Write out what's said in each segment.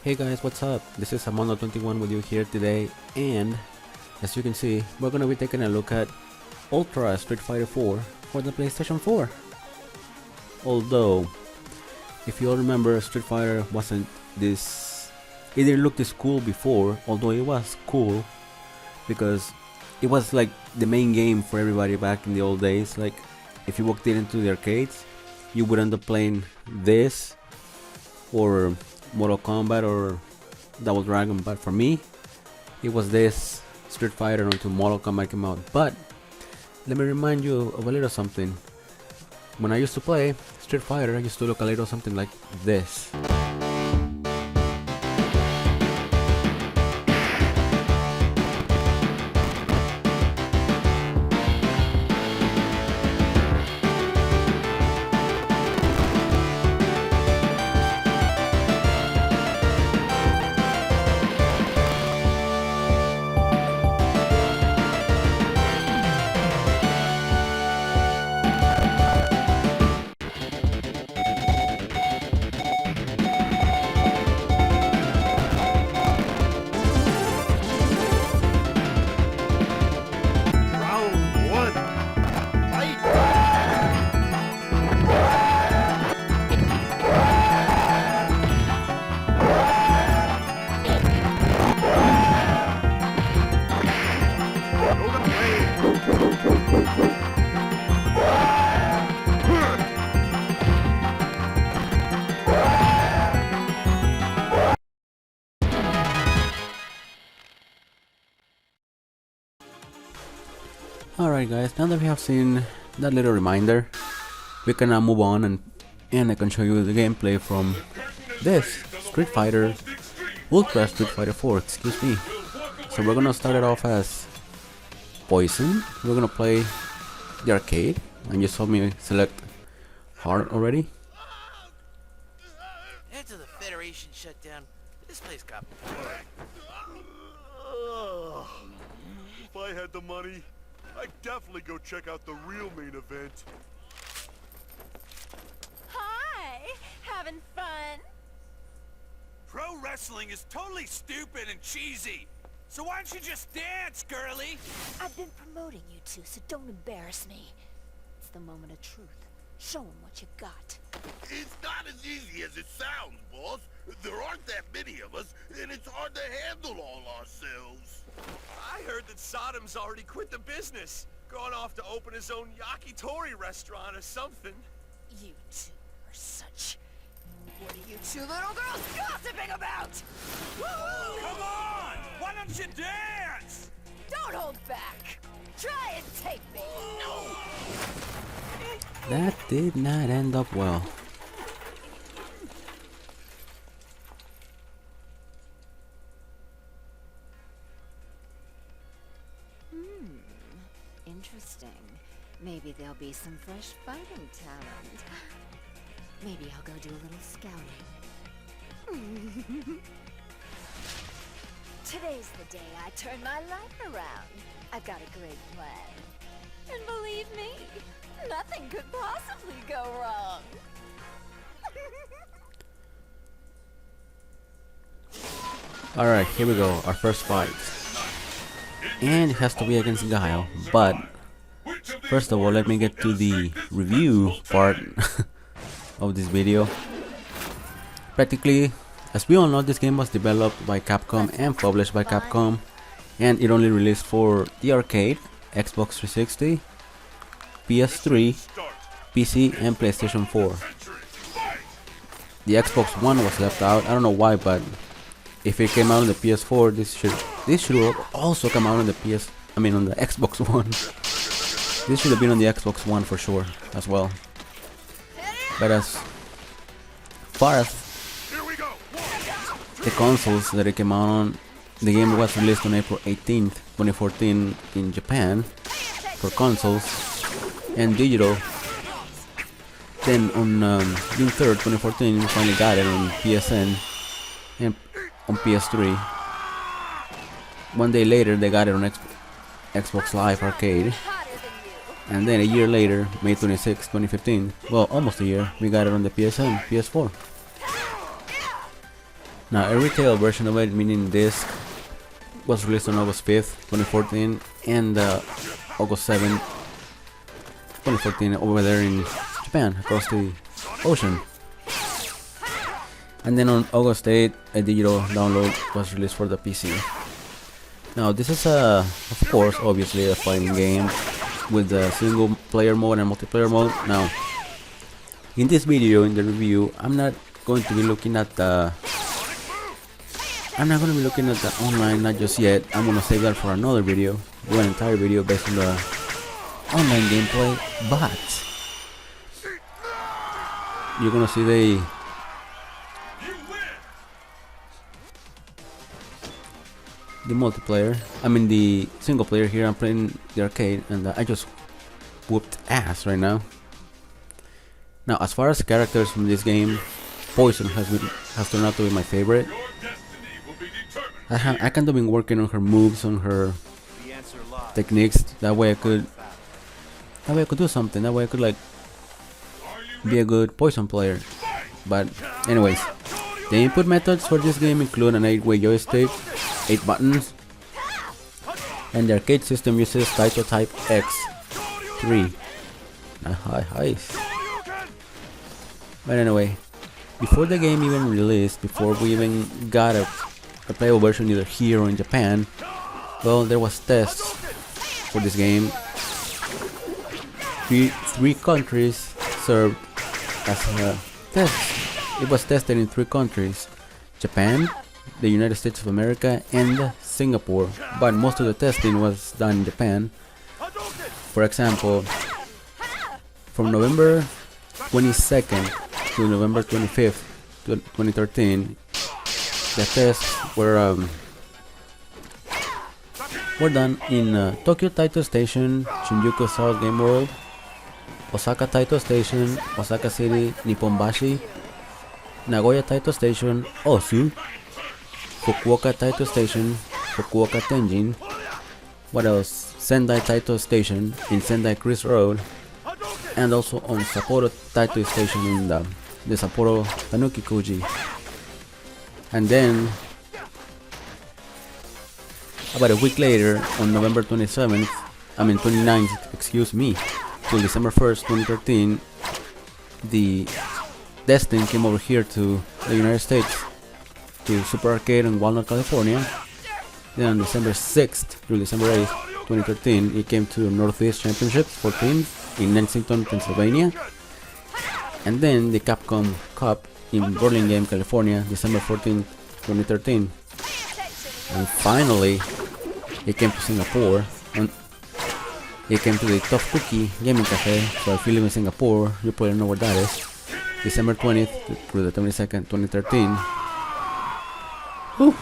Hey guys, what's up? This is Amondo21 with you here today, and as you can see, we're gonna be taking a look at Ultra Street Fighter 4 for the PlayStation 4. Although, if you all remember, Street Fighter wasn't this... It didn't look this cool before, although it was cool because it was like the main game for everybody back in the old days. Like, if you walked into the arcades, you would end up playing this or Mortal Kombat or Double Dragon, but for me it was this Street Fighter until Mortal Kombat came out. But let me remind you of a little something. When I used to play Street Fighter, I used to look a little something like this. Alright guys, now that we have seen that little reminder, we can now move on and I can show you the gameplay from this Street Fighter, Ultra Street Fighter 4, excuse me. So we're gonna start it off as Poison. We're gonna play the arcade, and you saw me select hard already. After the Federation shut down, this place got If I had the money, I'd definitely go check out the real main event. Hi! Having fun? Pro wrestling is totally stupid and cheesy. So why don't you just dance, girly? I've been promoting you two, so don't embarrass me. It's the moment of truth. Show 'em what you got. It's not as easy as it sounds, boss. There aren't that many of us, and it's hard to handle all ourselves. I heard that Saddam's already quit the business. Gone off to open his own yakitori restaurant or something. You two are such... What are you two little girls gossiping about? Woo! Come on! Why don't you dance? Don't hold back! Try and take me! No! That did not end up well. Interesting. Maybe there'll be some fresh fighting talent. Maybe I'll go do a little scouting. Today's the day I turn my life around. I've got a great plan. And believe me, nothing could possibly go wrong. Alright, here we go, our first fight. And it has to be against Guile, but first of all, let me get to the review part of this video. Practically, as we all know, this game was developed by Capcom and published by Capcom, and it only released for the arcade, Xbox 360, PS3, PC, and PlayStation 4. The Xbox One was left out. I don't know why, but if it came out on the PS4, this should also come out on the on the Xbox One. This should have been on the Xbox One for sure as well. But as far as the consoles that it came out on, the game was released on April 18th, 2014 in Japan for consoles and digital. Then on June 3rd, 2014, we finally got it on PSN and on PS3. One day later, they got it on Xbox Live Arcade. And then a year later, May 26, 2015, well, almost a year, we got it on the PSN, PS4. Now, a retail version of it, meaning disc, was released on August 5th, 2014, and August 7th, 2014, over there in Japan, across the ocean. And then on August 8th, a digital download was released for the PC. Now, this is of course, obviously a fighting game with the single player mode and multiplayer mode. Now, in this video, in the review, I'm not going to be looking at the online, not just yet. I'm gonna save that for another video, do an entire video based on the online gameplay. But you're gonna see the multiplayer. I mean the single player here. I'm playing the arcade, and I just whooped ass right now. Now, as far as characters from this game, Poison has turned out to be my favorite. I kind of been working on her moves, on her techniques. That way I could do something. That way I could like be a good Poison player. But anyways, the input methods for this game include an 8-way joystick, 8 buttons, and the arcade system uses Taito Type X3. Hi. But anyway, before the game even released, before we even got a playable version either here or in Japan, well, there was tests for this game. Three countries served as a test. It was tested in 3 countries: Japan, the United States of America, and Singapore. But most of the testing was done in Japan. For example, from November 22nd to November 25th, 2013, the tests were done in Tokyo Taito Station, Shinjuku South Game World, Osaka Taito Station, Osaka City, Nipponbashi, Nagoya Taito Station, Osu, Fukuoka Taito Station, Fukuoka Tenjin. What else? Sendai Taito Station in Sendai Chris Road, and also on Sapporo Taito Station in the Sapporo Tanuki Kuji. And then about a week later, on November 29th, excuse me, till December 1st, 2013, the testing came over here to the United States, to Super Arcade in Walnut, California. Then on December 6th through December 8th, 2013, it came to Northeast Championships for teams in Lexington, Pennsylvania. And then the Capcom Cup in Burlingame, California, December 14th, 2013. And finally, it came to Singapore, and it came to the Tough Cookie Gaming Cafe. So if you live in Singapore, you probably know where that is. December 20th through the 22nd, 2013. Whew.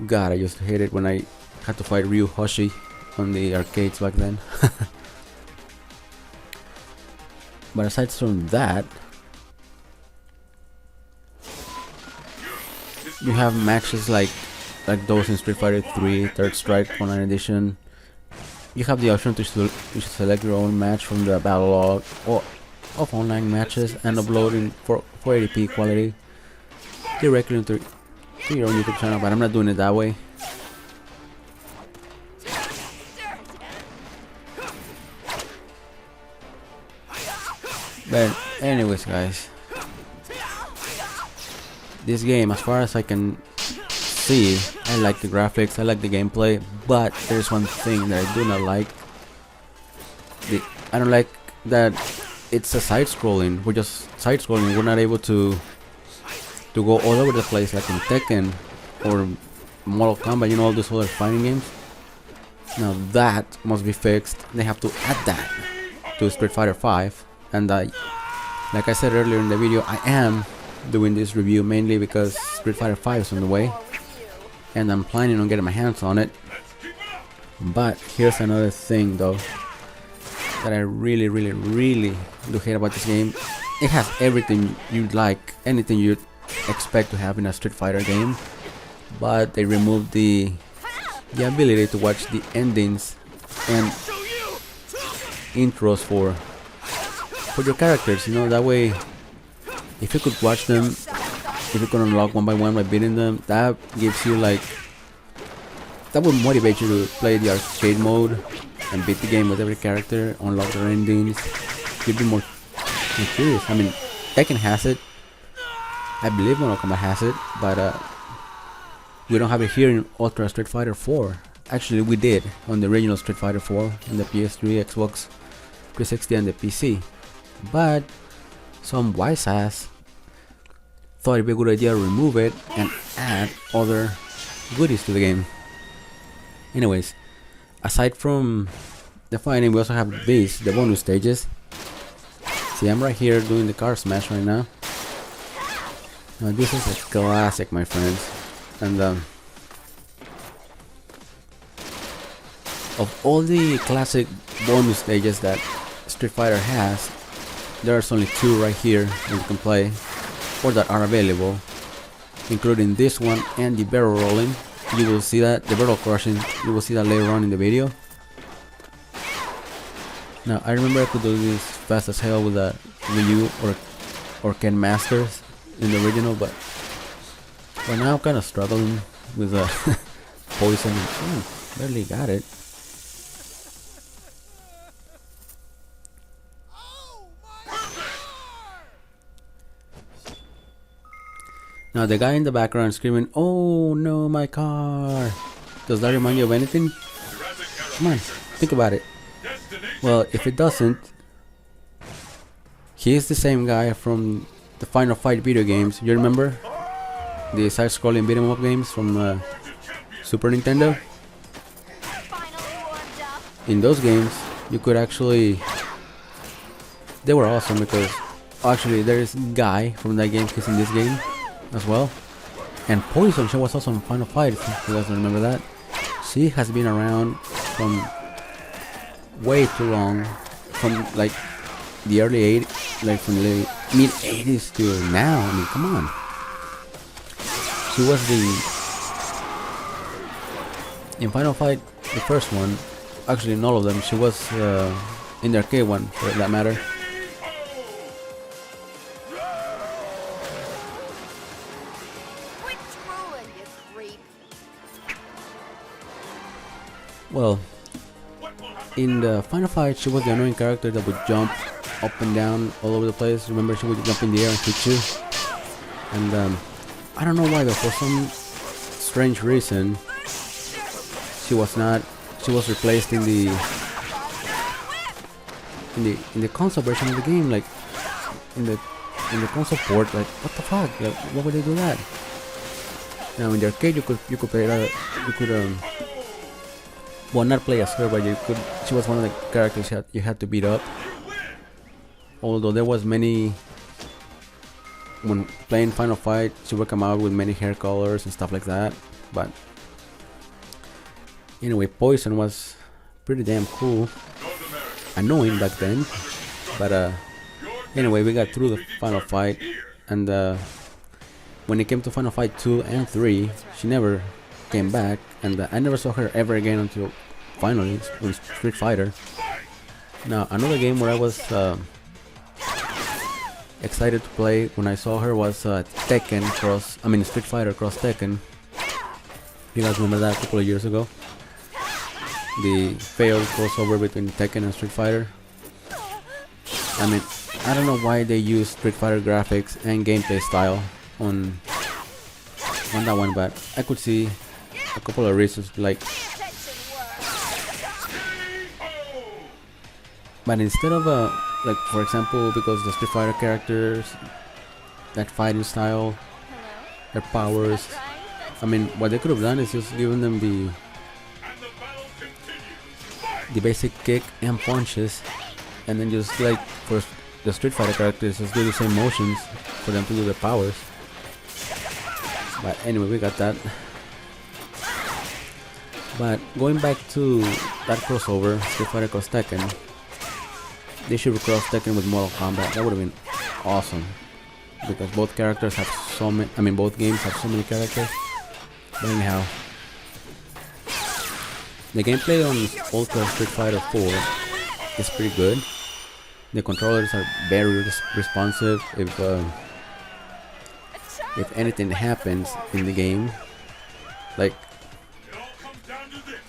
God, I used to hate it when I had to fight Ryu Hoshi on the arcades back then. But aside from that, you have matches like those in Street Fighter 3, Third Strike Online Edition. You have the option to select your own match from the battle log or of online matches and upload in 480p quality directly to your own YouTube channel, but I'm not doing it that way. But anyways, guys, this game, as far as I can see, I like the graphics, I like the gameplay, but there's one thing that I do not like. I don't like that it's a side-scrolling. We're just side-scrolling. We're not able to go all over the place like in Tekken or Mortal Kombat, you know, all these other fighting games. Now that must be fixed. They have to add that to Street Fighter 5. And like I said earlier in the video, I am doing this review mainly because Street Fighter 5 is on the way, and I'm planning on getting my hands on it. But here's another thing though that I really do hate about this game. It has everything you'd like, anything you'd expect to have in a Street Fighter game, but they removed the ability to watch the endings and intros for your characters. You know, that way if you could watch them, if you could unlock one by beating them, that gives you like, that would motivate you to play the arcade mode and beat the game with every character, unlock their endings. You'd be more curious. I mean, Tekken has it. I believe Mortal Kombat has it, but we don't have it here in Ultra Street Fighter 4. Actually, we did on the original Street Fighter 4 on the PS3, Xbox 360, and the PC. But some wise ass thought it'd be a good idea to remove it and add other goodies to the game. Anyways, aside from the fighting, we also have the bonus stages. See, I'm right here doing the car smash right now. Now this is a classic, my friends, and of all the classic bonus stages that Street Fighter has, there's only 2 right here that you can play, or that are available, including this one and the barrel rolling. You will see that, the barrel crushing, you will see that later on in the video. Now, I remember I could do this fast as hell with a Ryu or Ken Masters in the original, but right now I'm kind of struggling with poison. Barely got it. Now the guy in the background screaming, "Oh no, my car!" Does that remind you of anything? Come on, think about it. Well, if it doesn't, he is the same guy from the Final Fight video games. You remember? The side-scrolling beat 'em up games from Super Nintendo? In those games, you could actually... They were awesome because... Actually, there is Guy from that game, he's in this game as well. And Poison, she was also in Final Fight, if you guys remember that. She has been around from way too long, from like the early 80s, like from the mid 80s to now. I mean, come on. She was in Final Fight, the first one, actually in all of them, she was in the arcade one, for that matter. Well, in the Final Fight, she was the annoying character that would jump up and down all over the place. Remember, she would jump in the air and hit you. And I don't know why, but for some strange reason, she was replaced in the console version of the game. Like in the console port. Like, what the fuck? Like, why would they do that? Now in the arcade, you could play that. You could well, not play as her, but you could. She was one of the characters you had to beat up. Although there was many, when playing Final Fight, she would come out with many hair colors and stuff like that. But anyway, Poison was pretty damn cool. Annoying back then, but anyway, we got through the Final Fight, and when it came to Final Fight 2 and 3, she never came back, and I never saw her ever again until finally on Street Fighter. Now another game where I was excited to play when I saw her was Street Fighter cross Tekken. You guys remember that a couple of years ago? The failed crossover between Tekken and Street Fighter. I mean, I don't know why they use Street Fighter graphics and gameplay style on that one, but I could see a couple of reasons, like, but instead of like, for example, because the Street Fighter characters, that fighting style, their powers, I mean, what they could have done is just given them the basic kick and punches, and then just like for the Street Fighter characters, just do the same motions for them to do their powers. But anyway, we got that. But going back to that crossover, Street Fighter cross Tekken, they should cross Tekken with Mortal Kombat. That would have been awesome, because both characters have so many. I mean, both games have so many characters. But anyhow, the gameplay on Ultra Street Fighter 4 is pretty good. The controllers are very responsive. If if anything happens in the game, like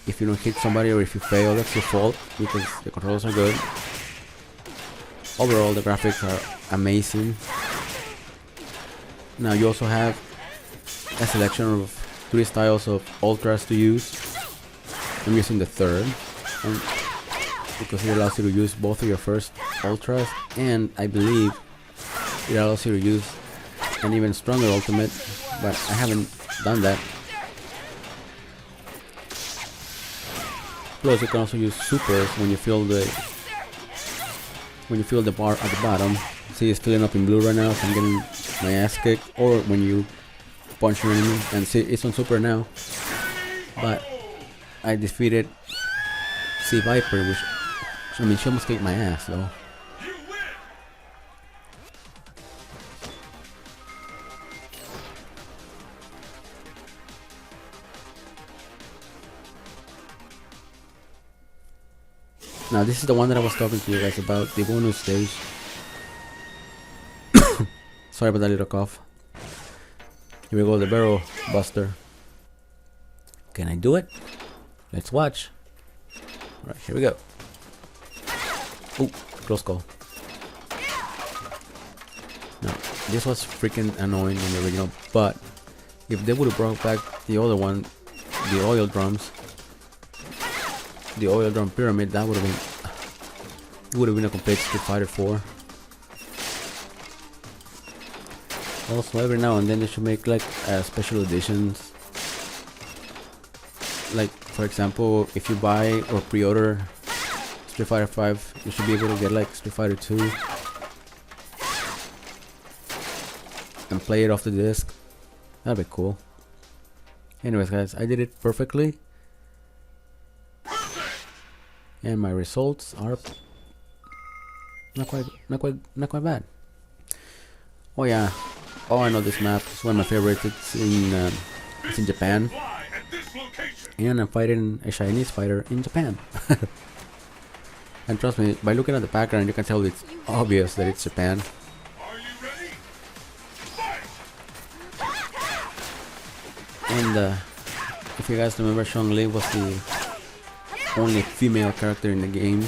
if you don't hit somebody or if you fail, that's your fault because the controls are good. Overall, the graphics are amazing. Now you also have a selection of 3 styles of ultras to use. I'm using the third because it allows you to use both of your first ultras, and I believe it allows you to use an even stronger ultimate, but I haven't done that. Plus, you can also use supers when you feel the bar at the bottom. See, it's filling up in blue right now, so I'm getting my ass kicked. Or when you punch your enemy, and see, it's on super now. But I defeated Sea Viper, which I mean, she almost kicked my ass though. Now this is the one that I was talking to you guys about, the bonus stage. Sorry about that little cough. Here we go, the barrel buster. Can I do it? Let's watch. Alright, here we go. Oh, close call. Now, this was freaking annoying in the original, but if they would have brought back the other one, the oil drums, the oil drum pyramid, that would have been a complete Street Fighter 4. Also, every now and then they should make like special editions. Like for example, if you buy or pre-order Street Fighter 5, you should be able to get like Street Fighter 2 and play it off the disc. That'd be cool. Anyways, guys, I did it perfectly. And my results are not quite bad. Oh yeah, oh I know this map. It's one of my favorites. It's in Japan, and I'm fighting a Chinese fighter in Japan. And trust me, by looking at the background, you can tell it's obvious that it's Japan. And if you guys remember, Chun-Li was the only female character in the game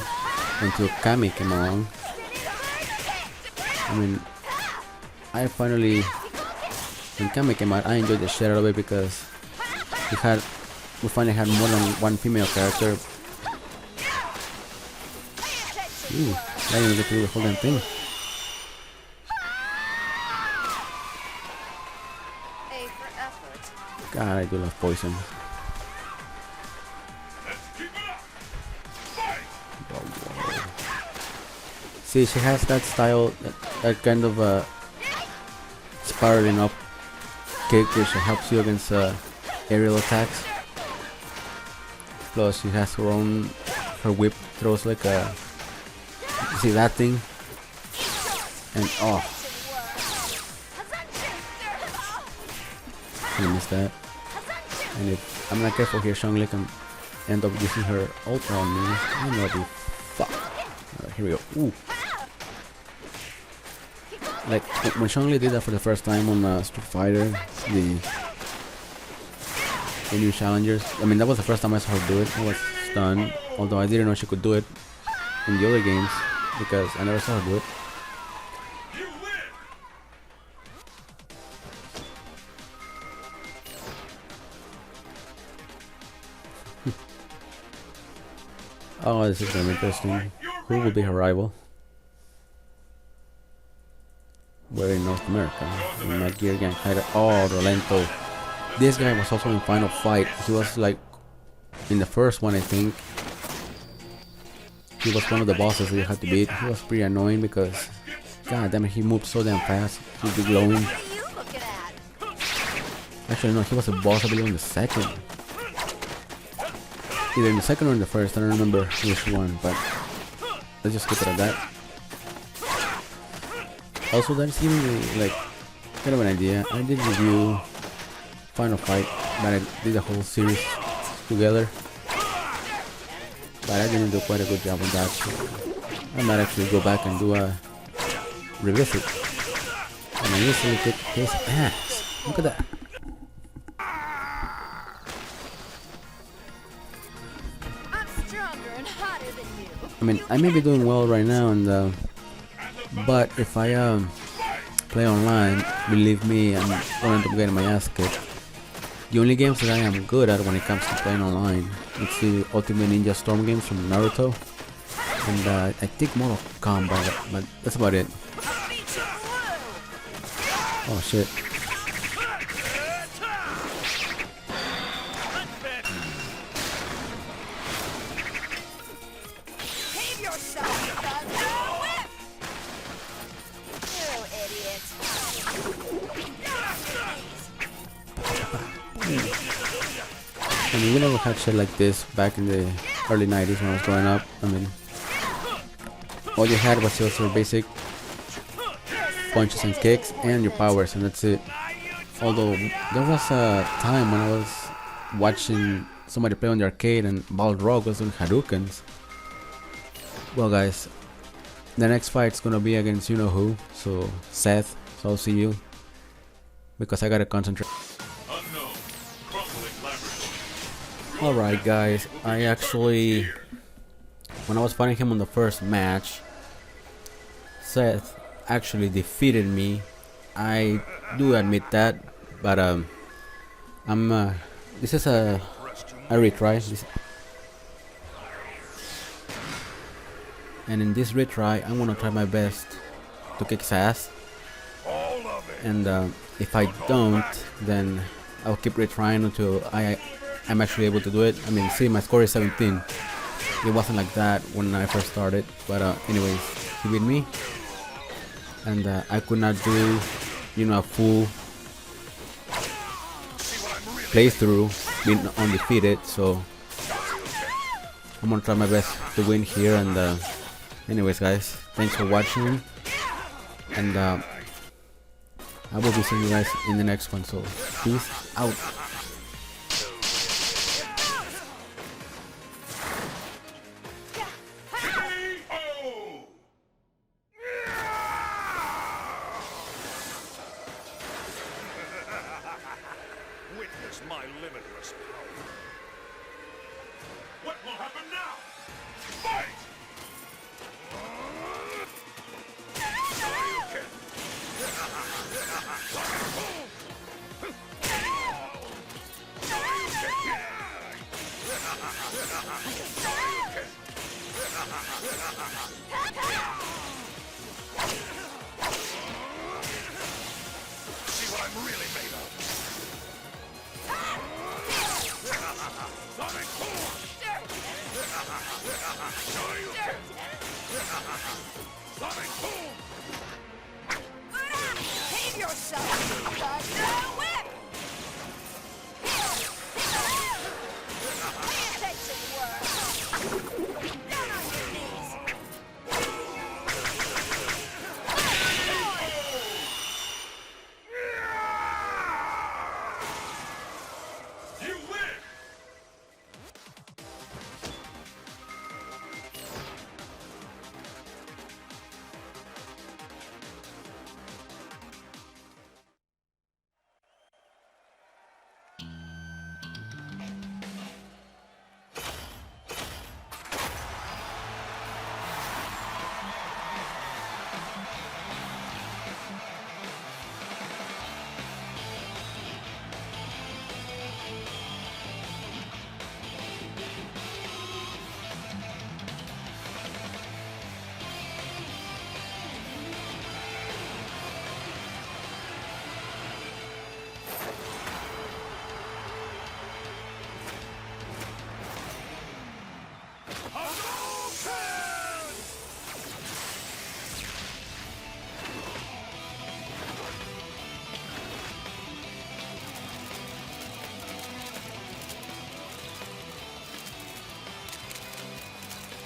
until Kami came along. I mean, when Kami came out, I enjoyed the shit out of it because we finally had more than one female character. Ooh, I didn't even get through the whole damn thing. God, I do love poison. See, she has that style, that kind of spiraling up kick which helps you against aerial attacks. Plus, she has her whip throws like a, you see that thing? And oh, I missed that. And if I'm not careful here, Chun-Li can end up using her ultra on me. I'm gonna be fucked. Alright, here we go. Ooh. Like when Chun-Li did that for the first time on Street Fighter, the new challengers. I mean, that was the first time I saw her do it. I was stunned, although I didn't know she could do it in the other games because I never saw her do it. Oh, this is gonna be interesting. Who will be her rival? We're in North America. In Metal Gear Gang Fighter. Oh, Rolento. This guy was also in Final Fight. He was like in the first one, I think. He was one of the bosses that you had to beat. He was pretty annoying because, god damn it, he moved so damn fast. He'd be glowing. Actually, no, he was a boss, I believe, in the second. Either in the second or in the first. I don't remember which one, but let's just keep it at that. Also, that's giving me like kind of an idea. I did review Final Fight, but I did the whole series together. But I didn't do quite a good job on that. So I might actually go back and do a revisit. And I usually kick his ass. Look at that. I'm stronger and hotter than you. I mean, I may be doing well right now, and but if I play online, believe me, I'm gonna end up getting my ass kicked. The only games that I am good at when it comes to playing online, it's the Ultimate Ninja Storm games from Naruto, and I think Mortal Kombat, but that's about it. Oh shit. Save yourself, Thunder Whip! You idiot. I mean, we never had shit like this back in the early 90s when I was growing up. I mean, all you had was just your basic punches and kicks and your powers, and that's it. Although there was a time when I was watching somebody play on the arcade and Balrog was doing Hadoukens. Well guys, the next fight's gonna be against you know who, so Seth, so I'll see you, because I gotta concentrate. Alright guys, I actually, when I was fighting him on the first match, Seth actually defeated me. I do admit that, but this is a retry, and in this retry I'm gonna try my best to kick his ass, and if I don't, then I'll keep retrying until I'm actually able to do it. I mean, see, my score is 17. It wasn't like that when I first started, but anyways, he beat me, and I could not do, you know, a full playthrough being undefeated, so I'm gonna try my best to win here. And anyways guys, thanks for watching, and I will be seeing you guys in the next one, so peace out. Witness my limitless power. What will happen now? Fight! See what I'm really made of. Sonic Boom! Sonic Boom! Save yourself, Thunder Whip! Pay attention, world! Down on your knees! You win!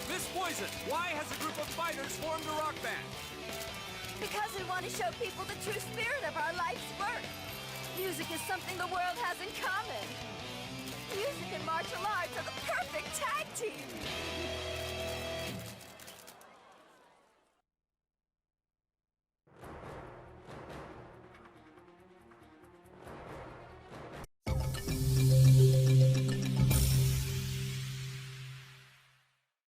Miss Poison, why has a group of fighters formed a rock band? Because we want to show people the true spirit of our life's work. Music is something the world has in common. Music and martial arts are the